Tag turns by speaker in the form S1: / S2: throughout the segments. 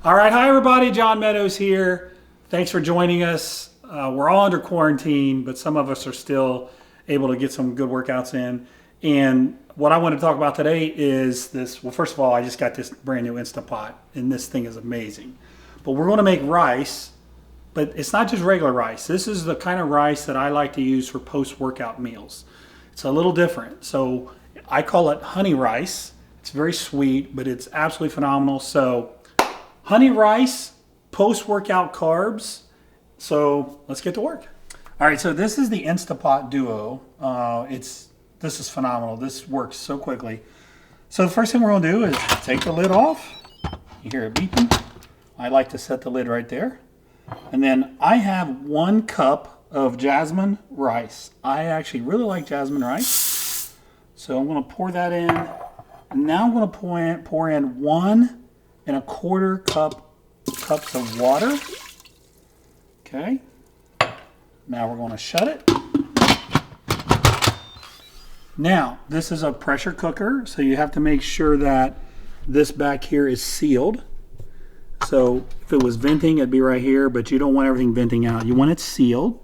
S1: All right, hi everybody, John Meadows here. Thanks for joining us. We're all under quarantine, but some of us are still able to get some good workouts in. And what I want to talk about today is this. Well, first of all, I just got this brand new Instant Pot, and this thing is amazing. But we're going to make rice, but it's not just regular rice. This is the kind of rice that I like to use for post-workout meals. It's a little different. So I call it honey rice. It's very sweet, but it's absolutely phenomenal. So honey rice, post-workout carbs. So let's get to work. All right, so this is the Instapot Duo. This is phenomenal. This works so quickly. So the first thing we're gonna do is take the lid off. You hear it beeping. I like to set the lid right there. And then I have 1 cup of Jasmine Rice. I actually really like Jasmine Rice. So I'm gonna pour that in. And now I'm gonna pour in 1 1/4 cups of water. Okay. Now we're going to shut it. Now, this is a pressure cooker, so you have to make sure that this back here is sealed. So if it was venting, it'd be right here, but you don't want everything venting out. You want it sealed.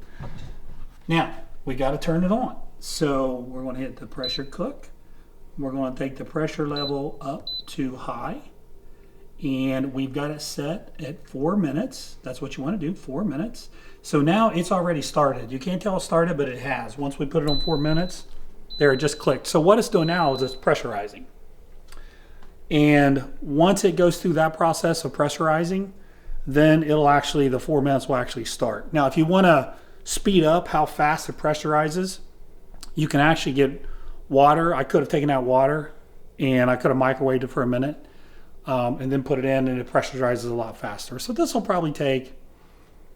S1: Now, we got to turn it on. So we're going to hit the pressure cook. We're going to take the pressure level up to high. And we've got it set at 4 minutes. That's what you want to do, 4 minutes. So now it's already started. You can't tell it started, but it has. Once we put it on 4 minutes, there it just clicked. So what it's doing now is it's pressurizing. And once it goes through that process of pressurizing, then the 4 minutes will actually start. Now, if you want to speed up how fast it pressurizes, you can actually get water. I could have taken out water and I could have microwaved it for a minute. And then put it in, and it pressurizes a lot faster. So this will probably take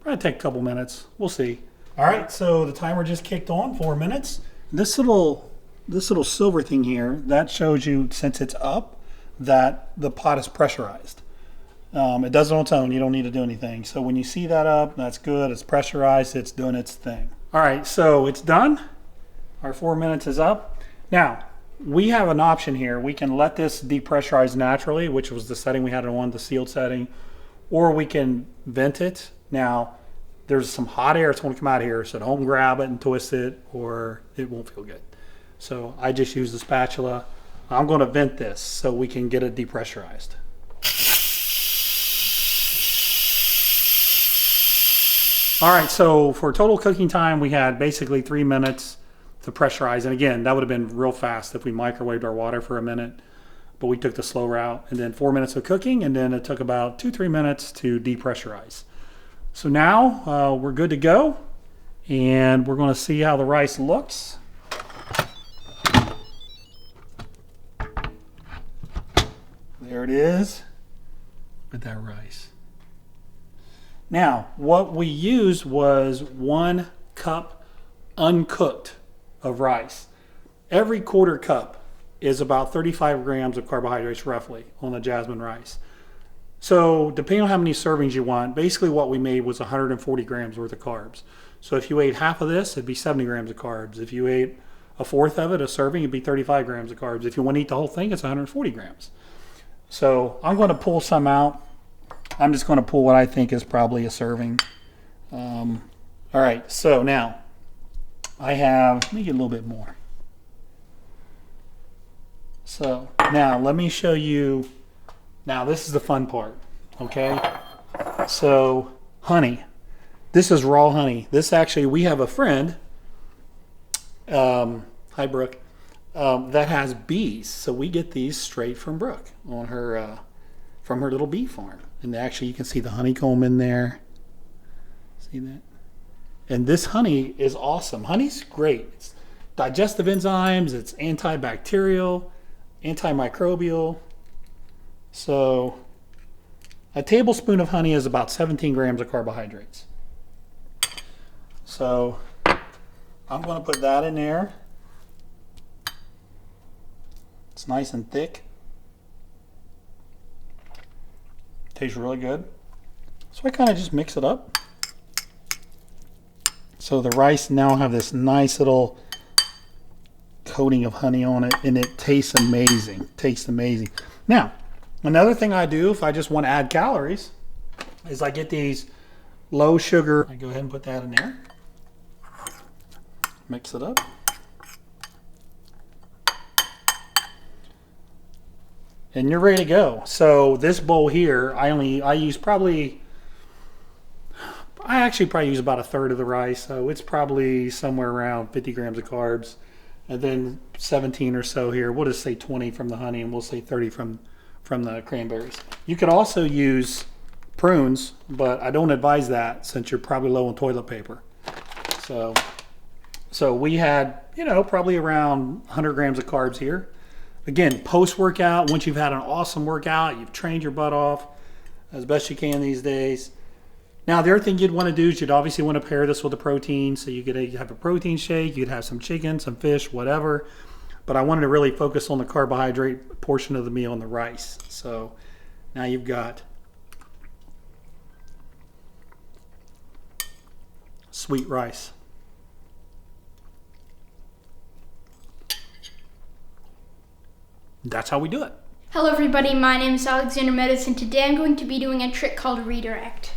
S1: a couple minutes. We'll see. All right, so the timer just kicked on, 4 minutes. This little silver thing here, that shows you, since it's up, that the pot is pressurized. It does it on its own. You don't need to do anything. So when you see that up, that's good. It's pressurized. It's doing its thing. All right, so it's done. Our 4 minutes is up. Now, we have an option here. We can let this depressurize naturally, which was the setting we had it on, the sealed setting, or we can vent it. Now, there's some hot air that's going to come out of here, so don't grab it and twist it, or it won't feel good. So I just use the spatula. I'm going to vent this so we can get it depressurized. All right, so for total cooking time, we had basically 3 minutes to pressurize. And again, that would have been real fast if we microwaved our water for a minute, but we took the slow route. And then 4 minutes of cooking, and then it took about 2-3 minutes to depressurize. So now we're good to go, and we're going to see how the rice looks. There it is with that rice. Now, what we used was 1 cup uncooked of rice. Every 1/4 cup is about 35 grams of carbohydrates roughly on the Jasmine rice. So depending on how many servings you want, basically what we made was 140 grams worth of carbs. So if you ate half of this, it'd be 70 grams of carbs. If you ate a fourth of it, a serving, it'd be 35 grams of carbs. If you want to eat the whole thing, it's 140 grams. So I'm going to pull some out. I'm just going to pull what I think is probably a serving. All right, so now let me get a little bit more. So now let me show you. Now this is the fun part, okay? So honey, this is raw honey. This actually, we have a friend, hi Brooke, that has bees. So we get these straight from Brooke on her, from her little bee farm. And actually you can see the honeycomb in there. See that? And this honey is awesome. Honey's great. It's digestive enzymes, it's antibacterial, antimicrobial. So a tablespoon of honey is about 17 grams of carbohydrates. So I'm going to put that in there. It's nice and thick. Tastes really good. So I kind of just mix it up. So the rice now have this nice little coating of honey on it, and it tastes amazing. Tastes amazing. Now, another thing I do if I just want to add calories is I get these low sugar. I go ahead and put that in there. Mix it up. And you're ready to go. So this bowl here, I actually probably use about a third of the rice. So it's probably somewhere around 50 grams of carbs. And then 17 or so here. We'll just say 20 from the honey, and we'll say 30 from the cranberries. You could also use prunes, but I don't advise that since you're probably low on toilet paper. So we had, probably around 100 grams of carbs here. Again, post-workout, once you've had an awesome workout, you've trained your butt off as best you can these days. Now, the other thing you'd want to do is you'd obviously want to pair this with a protein. So you could have a protein shake, you'd have some chicken, some fish, whatever. But I wanted to really focus on the carbohydrate portion of the meal and the rice. So now you've got sweet rice. That's how we do it.
S2: Hello everybody, my name is Alexander Meadows, and today I'm going to be doing a trick called redirect.